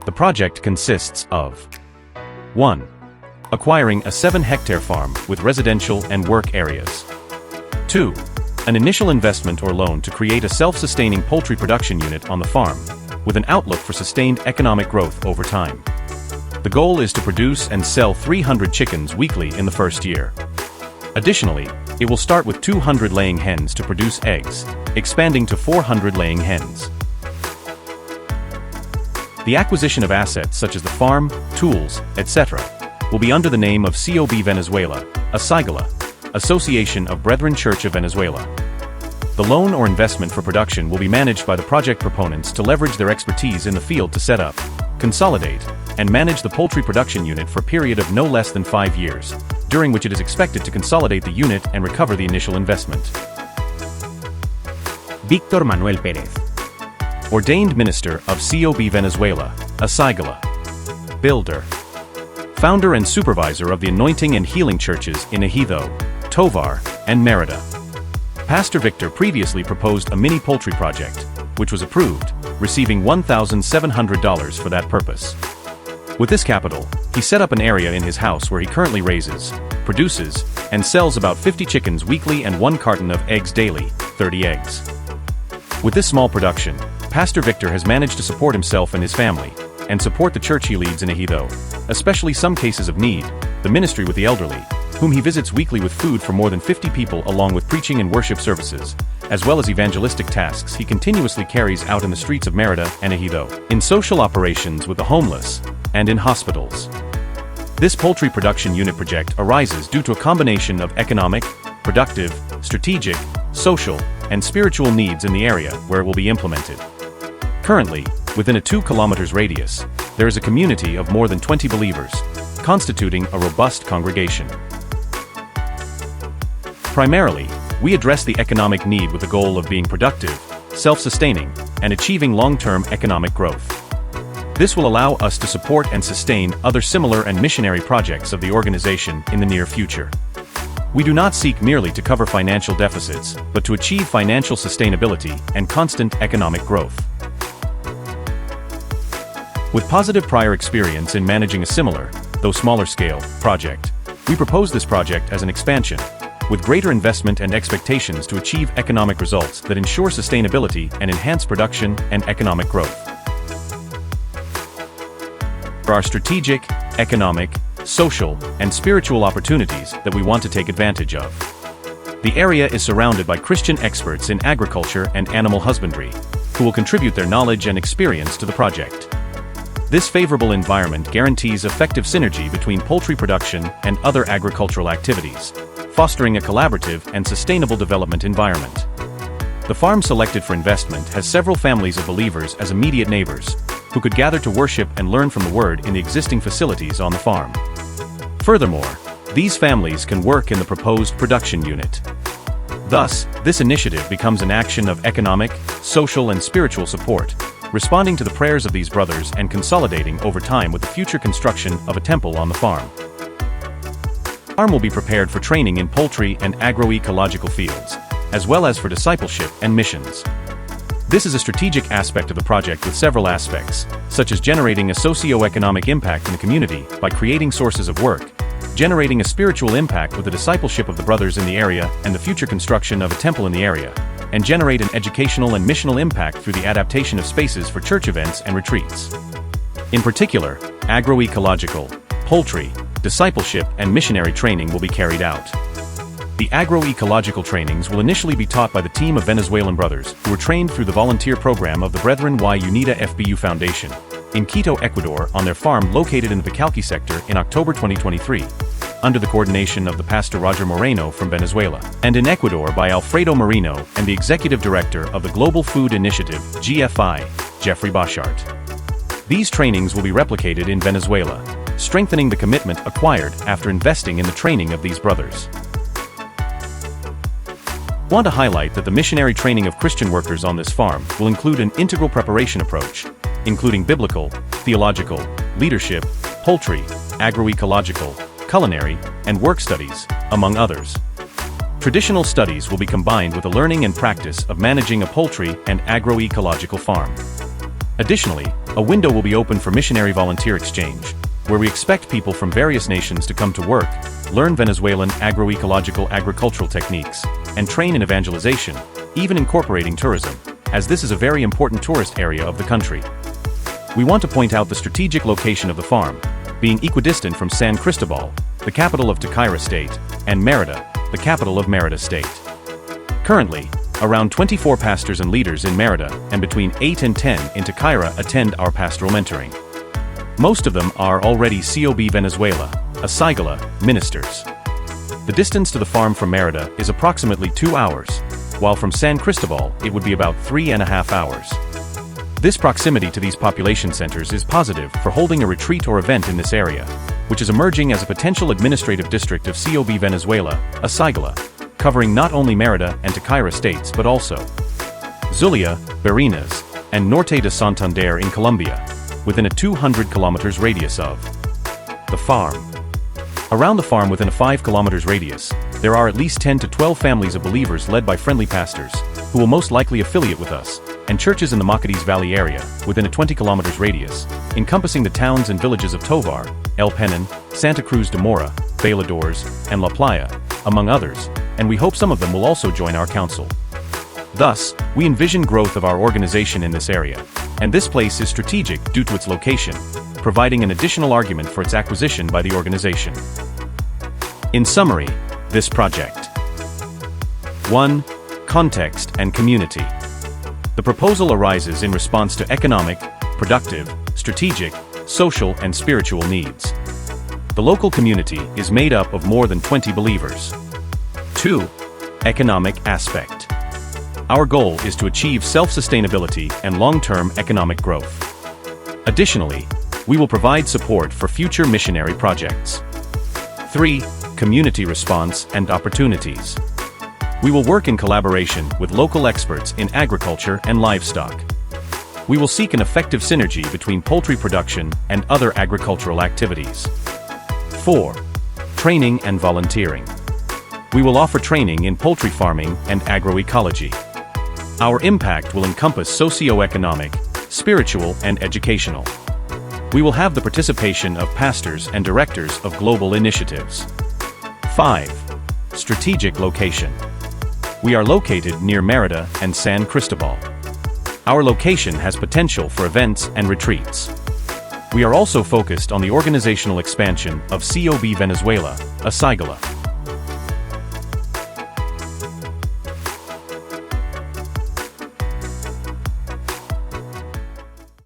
The project consists of 1. Acquiring a 7-hectare farm with residential and work areas. 2. An initial investment or loan to create a self-sustaining poultry production unit on the farm, with an outlook for sustained economic growth over time. The goal is to produce and sell 300 chickens weekly in the first year. Additionally, it will start with 200 laying hens to produce eggs, expanding to 400 laying hens. The acquisition of assets such as the farm, tools, etc., will be under the name of CoB Venezuela, a sigla, Association of Brethren Church of Venezuela. The loan or investment for production will be managed by the project proponents to leverage their expertise in the field to set up, consolidate, and manage the poultry production unit for a period of no less than 5 years, during which it is expected to consolidate the unit and recover the initial investment. Víctor Manuel Pérez, Ordained Minister of CoB Venezuela, a sigla. Builder. Founder and supervisor of the Anointing and Healing Churches in Ejido, Tovar, and Merida. Pastor Victor previously proposed a mini poultry project, which was approved, receiving $1,700 for that purpose. With this capital, he set up an area in his house where he currently raises, produces, and sells about 50 chickens weekly and 1 carton of eggs daily, 30 eggs. With this small production, Pastor Victor has managed to support himself and his family, and support the church he leads in Ejido, especially some cases of need, the ministry with the elderly, whom he visits weekly with food for more than 50 people along with preaching and worship services, as well as evangelistic tasks he continuously carries out in the streets of Merida and Ejido, in social operations with the homeless, and in hospitals. This poultry production unit project arises due to a combination of economic, productive, strategic, social, and spiritual needs in the area where it will be implemented. Currently, within a 2 kilometers radius, there is a community of more than 20 believers, constituting a robust congregation. Primarily, we address the economic need with the goal of being productive, self-sustaining, and achieving long-term economic growth. This will allow us to support and sustain other similar and missionary projects of the organization in the near future. We do not seek merely to cover financial deficits, but to achieve financial sustainability and constant economic growth. With positive prior experience in managing a similar, though smaller scale, project, we propose this project as an expansion, with greater investment and expectations to achieve economic results that ensure sustainability and enhance production and economic growth. There are strategic, economic, social, and spiritual opportunities that we want to take advantage of. The area is surrounded by Christian experts in agriculture and animal husbandry, who will contribute their knowledge and experience to the project. This favorable environment guarantees effective synergy between poultry production and other agricultural activities, fostering a collaborative and sustainable development environment. The farm selected for investment has several families of believers as immediate neighbors, who could gather to worship and learn from the Word in the existing facilities on the farm. Furthermore, these families can work in the proposed production unit. Thus, this initiative becomes an action of economic, social, and spiritual support, responding to the prayers of these brothers and consolidating over time with the future construction of a temple on the farm. The farm will be prepared for training in poultry and agroecological fields, as well as for discipleship and missions. This is a strategic aspect of the project with several aspects, such as generating a socioeconomic impact in the community by creating sources of work, generating a spiritual impact with the discipleship of the brothers in the area and the future construction of a temple in the area, and generate an educational and missional impact through the adaptation of spaces for church events and retreats. In particular, agroecological, poultry, discipleship, and missionary training will be carried out. The agroecological trainings will initially be taught by the team of Venezuelan brothers who were trained through the volunteer program of the Brethren y Unida FBU Foundation in Quito, Ecuador, on their farm located in the Picalqui sector in October 2023, under the coordination of the Pastor Roger Moreno from Venezuela, and in Ecuador by Alfredo Marino and the Executive Director of the Global Food Initiative, GFI, Jeffrey Boschart. These trainings will be replicated in Venezuela, strengthening the commitment acquired after investing in the training of these brothers. I want to highlight that the missionary training of Christian workers on this farm will include an integral preparation approach, including biblical, theological, leadership, poultry, agroecological, culinary, and work studies, among others. Traditional studies will be combined with the learning and practice of managing a poultry and agroecological farm. Additionally, a window will be open for missionary volunteer exchange, where we expect people from various nations to come to work, learn Venezuelan agroecological agricultural techniques, and train in evangelization, even incorporating tourism, as this is a very important tourist area of the country. We want to point out the strategic location of the farm, being equidistant from San Cristobal, the capital of Tovar State, and Mérida, the capital of Mérida State. Currently, around 24 pastors and leaders in Mérida and between 8 and 10 in Tovar attend our pastoral mentoring. Most of them are already CoB Venezuela, asigala, ministers. The distance to the farm from Mérida is approximately 2 hours, while from San Cristobal it would be about 3.5 hours. This proximity to these population centers is positive for holding a retreat or event in this area, which is emerging as a potential administrative district of CoB Venezuela, asigala, covering not only Mérida and Tovar states but also Zulia, Barinas, and Norte de Santander in Colombia, within a 200 kilometers radius of the farm. Around the farm within a 5 kilometers radius, there are at least 10 to 12 families of believers led by friendly pastors, who will most likely affiliate with us, and churches in the Macatis Valley area, within a 20 kilometers radius, encompassing the towns and villages of Tovar, El Peñón, Santa Cruz de Mora, Bailadores, and La Playa, among others, and we hope some of them will also join our council. Thus, we envision growth of our organization in this area, and this place is strategic due to its location, providing an additional argument for its acquisition by the organization. In summary, this project. 1. Context and community. The proposal arises in response to economic, productive, strategic, social, and spiritual needs. The local community is made up of more than 20 believers. 2. Economic aspect. Our goal is to achieve self-sustainability and long-term economic growth. Additionally, we will provide support for future missionary projects. 3. Community response and opportunities. We will work in collaboration with local experts in agriculture and livestock. We will seek an effective synergy between poultry production and other agricultural activities. 4. Training and volunteering. We will offer training in poultry farming and agroecology. Our impact will encompass socioeconomic, spiritual, and educational. We will have the participation of pastors and directors of global initiatives. 5. Strategic location. We are located near Mérida and San Cristobal. Our location has potential for events and retreats. We are also focused on the organizational expansion of CoB Venezuela, asigala.